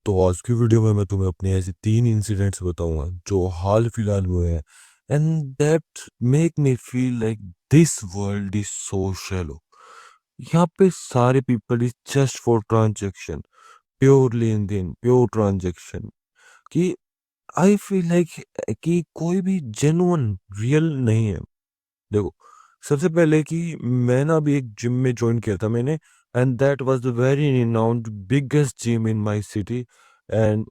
तो आज की वीडियो में मैं तुम्हें अपने ऐसे 3 इंसिडेंट्स बताऊंगा जो हाल फिलहाल हुए हैं and that make me feel like this world is so shallow. यहाँ पे सारे people is just for transaction, pure लेन देन, प्योर ट्रांजेक्शन। कि आई फील लाइक कि कोई भी जेन्युइन रियल नहीं है। देखो, सबसे पहले कि मैं ना अभी एक जिम में ज्वाइन किया था मैंने, and that was the very renowned biggest gym in my city and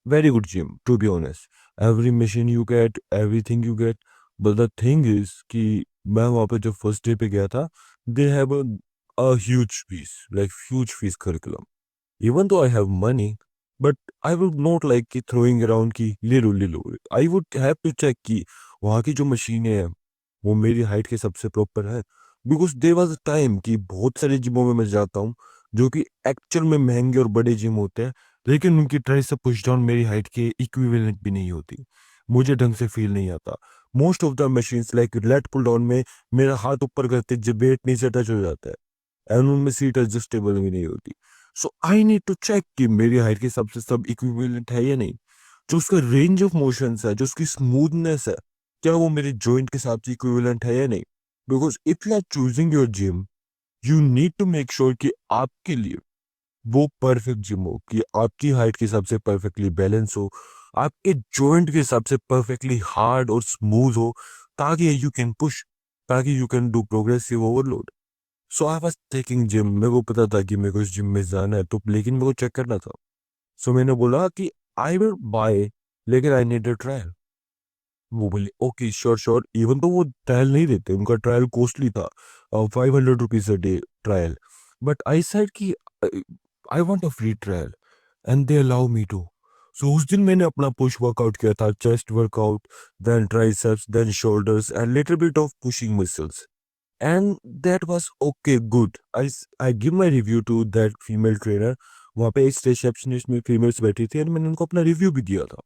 very good gym to be honest. Every machine you get, everything you get, but the thing is कि मैं वहाँ पे जब first day पे गया था, they have a huge fees, like huge fees curriculum. Even though I have money, but I would not like कि throwing around की ले लो। I would have to check कि वहाँ की जो मशीनें हैं वो मेरी हाइट के सबसे प्रॉपर है। Because there was a time कि बहुत सारे जिमों में मैं जाता हूँ जो कि एक्चुअल में महंगे और बड़े जिम होते हैं, लेकिन उनकी ट्राइसेप पुश डाउन मेरी हाइट के इक्विवेलेंट भी नहीं होती। मुझे ढंग से फील नहीं आता। Most of the machines like lat pull down में मेरा हाथ ऊपर करते जब वेट नीचे टच हो जाता है, एंड उनमें सीट एडजस्टेबल भी नहीं होती। सो आई नीड टू चेक कि मेरी हाइट के हिसाब से सब इक्विवेलेंट है या नहीं। जो उसका रेंज ऑफ मोशंस है, जो उसकी स्मूथनेस है, क्या वो मेरे जॉइंट के साथ इक्विवेलेंट है या नहीं। Because if you are choosing your gym, you need to make sure कि आपके लिए वो परफेक्ट जिम हो, कि आपकी हाइट के हिसाब से परफेक्टली बैलेंस हो, आपके जॉइंट के हिसाब से परफेक्टली हार्ड और स्मूथ हो, ताकि यू कैन पुश, ताकि you can do progressive overload. So I was taking gym, मेरे को पता था कि मेरे को इस जिम में जाना है, तो लेकिन मेरे को चेक करना था। सो मैंने बोला कि आई विल बाय, लेकिन आई नीड अ ट्रायल। वो बोले ओके श्योर श्योर। इवन तो वो ट्रायल नहीं देते, उनका ट्रायल कॉस्टली था, 500 rupees a day trial. But I said कि I want a free trial and they allow me to. So उस दिन मैंने अपना पुश वर्कआउट किया था, chest workout, then triceps, then shoulders and little bit of pushing muscles, and that was okay good. I give my review to that female trainer. वहाँ पे एक receptionist में फीमेल्स बैठी थी एंड मैंने उनको अपना रिव्यू भी दिया था।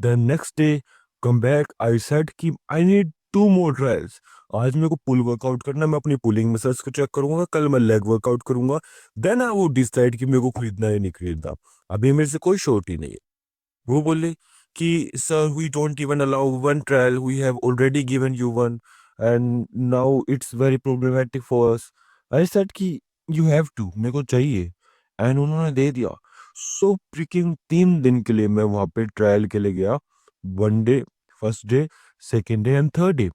Then next day come back, I said कि आई नीड 2 मोर ट्रायल्स। आज मेरे को पुल वर्कआउट करना है, मैं अपनी पुलिंग मसल्स को चेक करूंगा, कल मैं लेग वर्कआउट करूंगा। देन आई वो डिसाइड कि मेरे को खरीदना है नहीं खरीदना। अभी मेरे से कोई शॉर्ट ही नहीं है। वो बोले कि sir we don't even allow one trial, we have already given you one and now it's very problematic for us. I said कि यू हैव टू, मेरे को चाहिए, एंड उन्होंने दे दिया। सो फ्रिकिंग 3 दिन के लिए मैं वहां पे ट्रायल के लिए गया। 1 day, first day, second day and third day,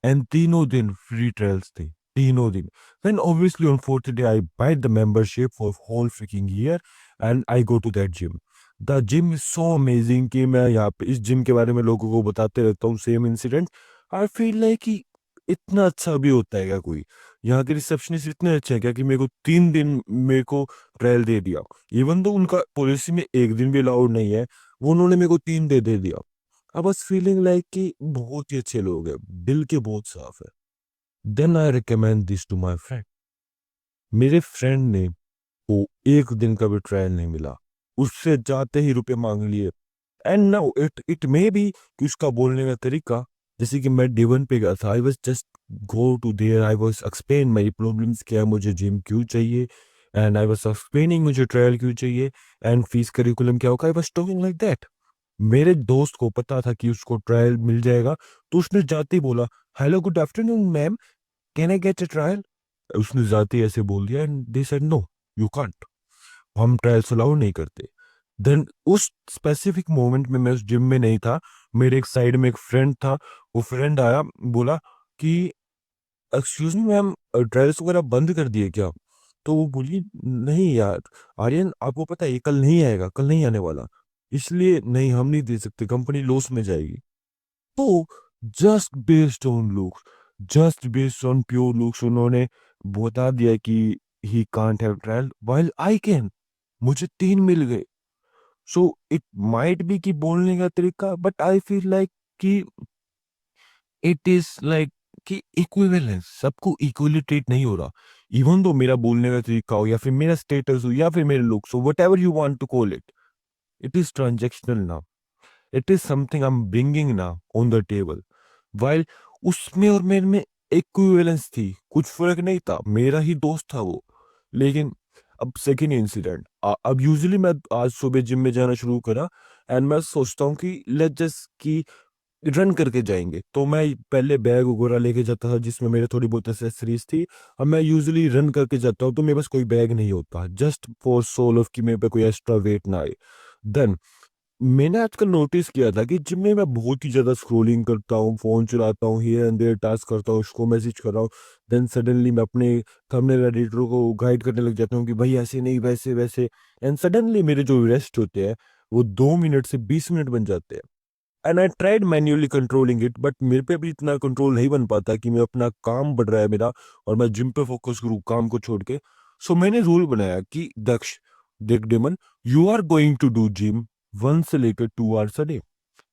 and तीनों दिन फ्री ट्रायल्स थे, तीनों दिन। Then obviously on fourth day I buy the membership for whole freaking year and I go to that gym. The gym is so amazing कि मैं यहाँ पे इस जिम के बारे में लोगों को बताते रहता हूँ सेम इंसिडेंट। आई फील लाइक कि इतना अच्छा भी होता है क्या कोई। यहाँ के रिसेप्शनिस्ट इतने अच्छे हैं क्या कि मेरे को 3 दिन मेरे को ट्रायल दे दिया। इवन तो उनका पॉलिसी में एक दिन भी अलाउड नहीं है, वो उन्होंने मेरे को 3 दे दिया। आई वाज फीलिंग लाइक कि बहुत ही अच्छे लोग हैं, दिल के बहुत साफ है। Then I recommend this to my friend. मेरे फ्रेंड ने को एक दिन का भी ट्रायल नहीं मिला, उससे जाते ही रुपए मांग लिए। And now it it may be कि उसका बोलने का तरीका, जैसे कि मैं D1 पे गया था, I was just go to there, I was explain my problems, क्या मुझे जिम क्यों चाहिए, एंड आई वाज एक्सप्लेनिंग मुझे ट्रायल क्यों चाहिए, एंड फीस करिकुलम क्या होगा। I was talking like that. मेरे दोस्त को पता था कि उसको ट्रायल मिल जाएगा, तो उसने जाते ही बोला hello good afternoon ma'am, can I get a trial. उसने जाते ही ऐसे बोल दिया and they said no, you can't, हम ट्रायल्स अलाउ नहीं करते। देन उस स्पेसिफिक मोमेंट में मैं उस जिम में नहीं था, मेरे एक साइड में एक फ्रेंड था। वो फ्रेंड आया, बोला कि एक्सक्यूज मी मैम, ट्रायल्स वगैरह बंद कर दिए क्या। तो वो बोली नहीं यार आर्यन, आपको पता है ये कल नहीं आएगा, कल नहीं आने वाला, इसलिए नहीं, हम नहीं दे सकते, कंपनी लॉस में जाएगी। तो just based on looks, just based on pure looks, उन्होंने बता दिया कि he can't have trial while I can. मुझे 3 मिल गए। सो इट माइट बी कि बोलने का तरीका, बट आई फील लाइक कि इट इज लाइक कि इक्विवेलेंस, सबको इक्वली ट्रीट नहीं हो रहा। इवन दो मेरा बोलने का तरीका हो, या फिर मेरा स्टेटस हो, या फिर मेरे लुक्स हो, whatever you want to call it, it is transactional now. It is something I am bringing now on the table. While उसमें और मेरे में इक्विवेलेंस थी, कुछ फर्क नहीं था, मेरा ही दोस्त था वो। लेकिन अब सेकंड इंसिडेंट, अब यूजुअली मैं आज सुबह जिम में जाना शुरू करा एंड मैं सोचता हूँ कि लेट्स जस्ट कि रन करके जाएंगे, तो मैं पहले बैग वगैरह लेके जाता था जिसमें मेरे थोड़ी बहुत एसेसरीज थी। अब मैं यूजुअली रन करके जाता हूँ तो मेरे पास कोई बैग नहीं होता, जस्ट फॉर सोल ऑफ कि मेरे पे कोई एक्स्ट्रा वेट ना आए। देन मैंने आजकल नोटिस किया था कि जिम में मैं बहुत ही ज्यादा स्क्रोलिंग करता हूँ, फोन चलाता हूँ, हियर एंड देयर टास्क करता हूँ, उसको मैसेज कर रहा हूँ। देन सडनली मैं अपने थंबनेल एडिटर को गाइड करने लग जाता हूँ कि भाई ऐसे नहीं वैसे वैसे, एंड सडनली मेरे जो रेस्ट होते हैं वो 2 मिनट से 20 मिनट बन जाते हैं। And I tried manually controlling it, but मेरे पे भी इतना कंट्रोल नहीं बन पाता कि मैं अपना काम बढ़ रहा है मेरा और मैं जिम पे फोकस करूँ काम को छोड़ के। सो मैंने रूल बनाया कि दक्ष, देख demon, you are going to do gym 1 से लेकर 2 hours a day.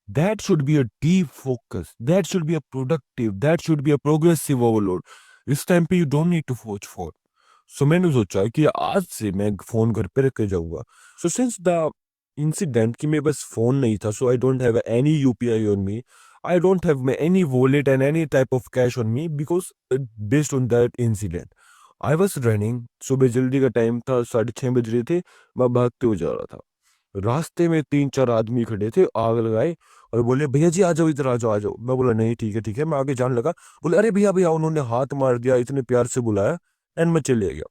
That should be a deep focus, that should be a productive, that should be a progressive overload. इस टाइम पे you don't need to watch phone. So मैंने सोचा कि आज से मैं फोन घर पे रख के जाऊंगा। सो सिंस द इंसिडेंट कि मेरे पास फोन नहीं था, so I don't have any UPI on me, I don't have any wallet and any type of cash on me, because based on that incident I was running. सुबह जल्दी का time था, 6:30 बज रहे थे, मैं भागते हुए जा रहा था। रास्ते में 3-4 आदमी खड़े थे, आग लगाए और बोले भैया जी आ जाओ, इधर आ जाओ आ जाओ। मैं बोला नहीं ठीक है ठीक है, मैं आगे जाने लगा। बोले अरे भैया भैया, उन्होंने हाथ मार दिया, इतने प्यार से बुलाया एंड मैं चले गया।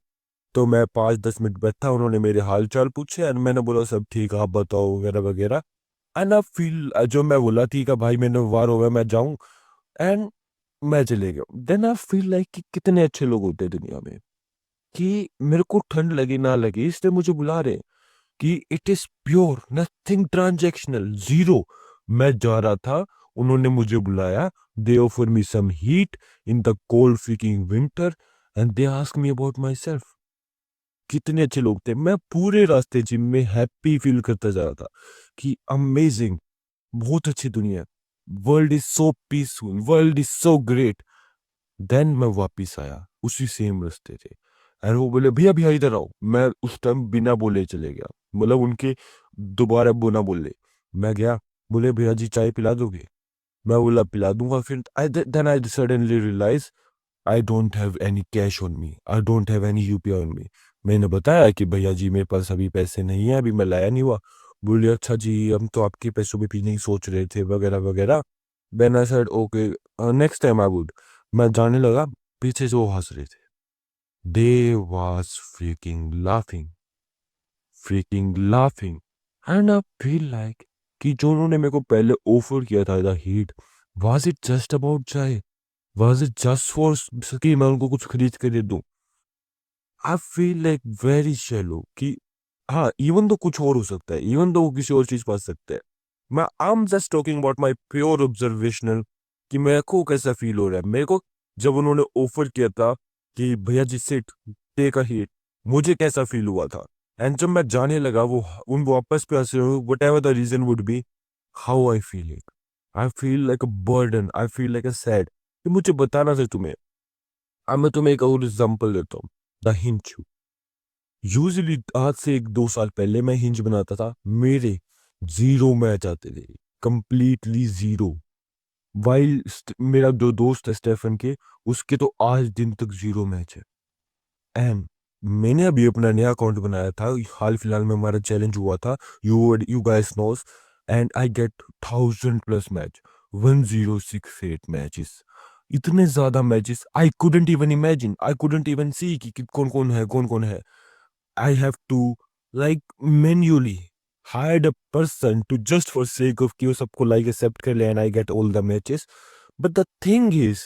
तो मैं 5-10 मिनट बैठा, उन्होंने मेरे हाल चाल पूछे एंड मैंने बोला सब ठीक, आप बताओ वगैरह वगैरह। एंड आई फील, जो मैं बोला ठीक है भाई, मैंने वार हो गया, मैं जाऊं, एंड मैं चले गया। देन आई फील लाइक कि कितने अच्छे लोग होते हैं दुनिया में, कि मेरे को ठंड लगी ना लगी इसलिए मुझे बुला रहे हैं, कि it is pure, nothing transactional, zero. मैं जा रहा था, उन्होंने मुझे बुलाया, they offer me some heat in the cold freaking winter and they ask me about myself. कितने अच्छे लोग थे, मैं पूरे रास्ते जिम में हैप्पी फील करता जा रहा था कि अमेजिंग, बहुत अच्छी दुनिया, world is so peaceful, world is so great. Then मैं वापिस आया उसी सेम रास्ते थे एंड वो बोले भैया भैया इधर आओ। मैं उस टाइम बिना बोले चले गया, मतलब उनके दोबारा बोना बोले। मैं गया, बोले भैया जी चाय पिला दोगे? मैं बोला पिला दूंगा। फिर I then I suddenly realise I don't have any cash on me, I don't have any UPI on me. मैंने बताया कि भैया जी मेरे पास अभी पैसे नहीं है, अभी मैं लाया नहीं हुआ। बोले अच्छा जी, हम तो आपके पैसों पे भी नहीं सोच रहे थे वगैरह वगैरह। Then I said okay, next time I would. मैं जाने लगा, पीछे से वो हंस रहे थे। They was freaking laughing and I feel like कि जो उन्होंने मेरे को पहले ऑफर किया था the heat, was it just about chai, was it just for कि मैं उनको कुछ खरीद के दे दूं? I feel like very shallow कि हाँ, इवन तो कुछ और हो सकता है, इवन तो वो किसी और चीज पा सकते हैं। मैं I am just talking about my pure observational, कि मेरे को कैसा फील हो रहा है मेरे को जब उन्होंने ऑफर किया था कि भैया जी सिट, टेक अ हीट, मुझे कैसा फील हुआ था। एंड जब मैं जाने लगा, वो उन वापस पे हंसे, whatever the reason would be, how I feel it, I feel like a burden, I feel like a sad. कि मुझे बताना था तुम्हें। अब मैं तुम्हें एक और एग्जाम्पल देता हूँ, द हिंच। यूजली आज से 1-2 साल पहले मैं हिंज बनाता था, मेरे 0 मैच आते थे, कंप्लीटली 0। वाइल मेरा जो दोस्त है स्टेफन के, उसके तो आज दिन तक 0 मैच है। एंड मैंने अभी अपना नया अकाउंट बनाया था, हाल फिलहाल में हमारा चैलेंज हुआ था, you guys knows, and I get 1000+ match, 1068 matches. इतने ज्यादा matches, I couldn't even imagine, I couldn't even see कि कौन कौन है कौन कौन है। I have to like manually hired a person to just for sake of कि वो सबको like accept कर ले and I get all the matches. But the thing is,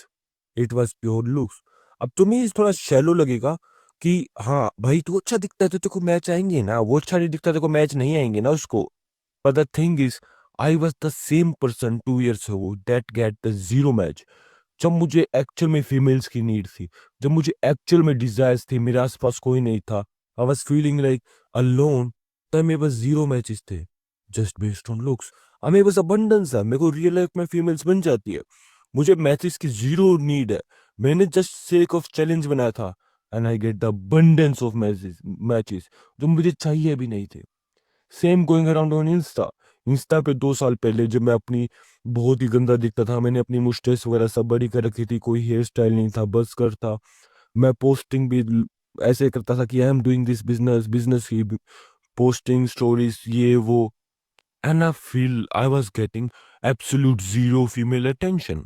it was pure looks. अब तुम्हें ये थोड़ा shallow लगेगा कि हाँ भाई तू अच्छा दिखता है तो तेरे को मैच आएंगे ना, वो अच्छा नहीं दिखता तो तेरे को मैच नहीं आएंगे ना उसको। But the thing is, I was the same person 2 years ago that get the 0 match. जब मुझे एक्चुअल में फीमेल्स की नीड थी, जब मुझे एक्चुअल में डिजायर्स थी, मेरे आसपास कोई नहीं था, I was feeling like alone, तब मेरे पास 0 मैचेस थे, जस्ट बेस्ड ऑन लुक्स। अब मेरे पास अबंडेंस है, मेरे को रियल लाइफ में फीमेल्स बन जाती है, मुझे मैचेस की 0 नीड है। मैंने जस्ट सेक ऑफ चैलेंज बनाया था and I get the abundance of matches, matches जो मुझे चाहिए भी नहीं थे। Same going around on Insta. Insta पे 2 साल पहले जब मैं अपनी बहुत ही गंदा दिखता था, मैंने अपनी मुस्टैच वगैरह सब बड़ी कर रखी थी, कोई हेयर स्टाइल नहीं था, बस कर था। मैं पोस्टिंग भी ऐसे करता था कि I am doing this business, business की पोस्टिंग स्टोरीज ये वो, and I feel I was getting absolute zero female attention.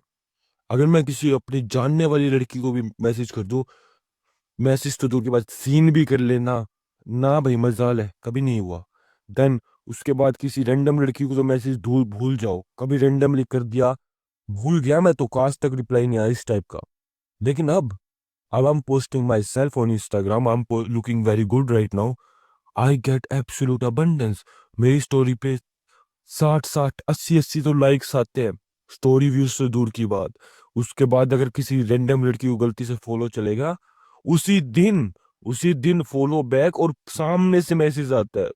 अगर मैं किसी अपनी जानने वाली लड़की को भी मैसेज कर दूं, मैसेज तो दूर के बाद सीन भी कर लेना, ना भाई मजाल है, कभी नहीं हुआ। देन उसके बाद किसी रैंडम लड़की को तो मैसेज भूल भूल जाओ, कभी रैंडमली कर दिया, भूल गया मैं तो, आज तक रिप्लाई नहीं आया इस टाइप का। लेकिन अब I am posting my self on Instagram, I am looking very good right now, I get absolute abundance. मेरी स्टोरी पे 60 60 80 80 तो लाइक्स आते हैं, स्टोरी व्यूज से दूर की बात। उसके बाद अगर किसी रैंडम लड़की को गलती से फॉलो चलेगा, उसी दिन उसी दिन फॉलो बैक और सामने से मैसेज आता है,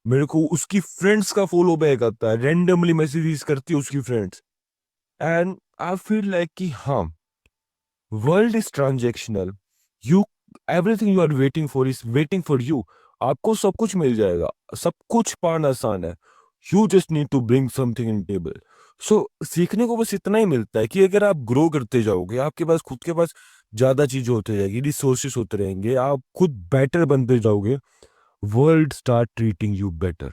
मेरे को उसकी फ्रेंड्स का फॉलो बैक आता है, रैंडमली मैसेजेस करती है उसकी friends. And I feel like कि हाँ, world is transactional, you everything you are waiting for is waiting for you. आपको सब कुछ मिल जाएगा, सब कुछ पाना आसान है, you just need to bring something in table. So सीखने को बस इतना ही मिलता है कि अगर आप ग्रो करते जाओगे, आपके पास खुद के पास ज्यादा चीजें होती जाएगी, रिसोर्सेस होते रहेंगे, आप खुद बेटर बनते जाओगे, world start treating you better.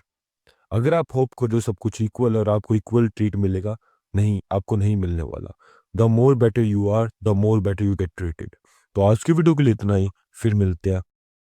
अगर आप होप करो सब कुछ इक्वल और आपको इक्वल ट्रीट मिलेगा, नहीं, आपको नहीं मिलने वाला। The more better you are, the more better you get treated. तो आज की वीडियो के लिए इतना ही, फिर मिलते हैं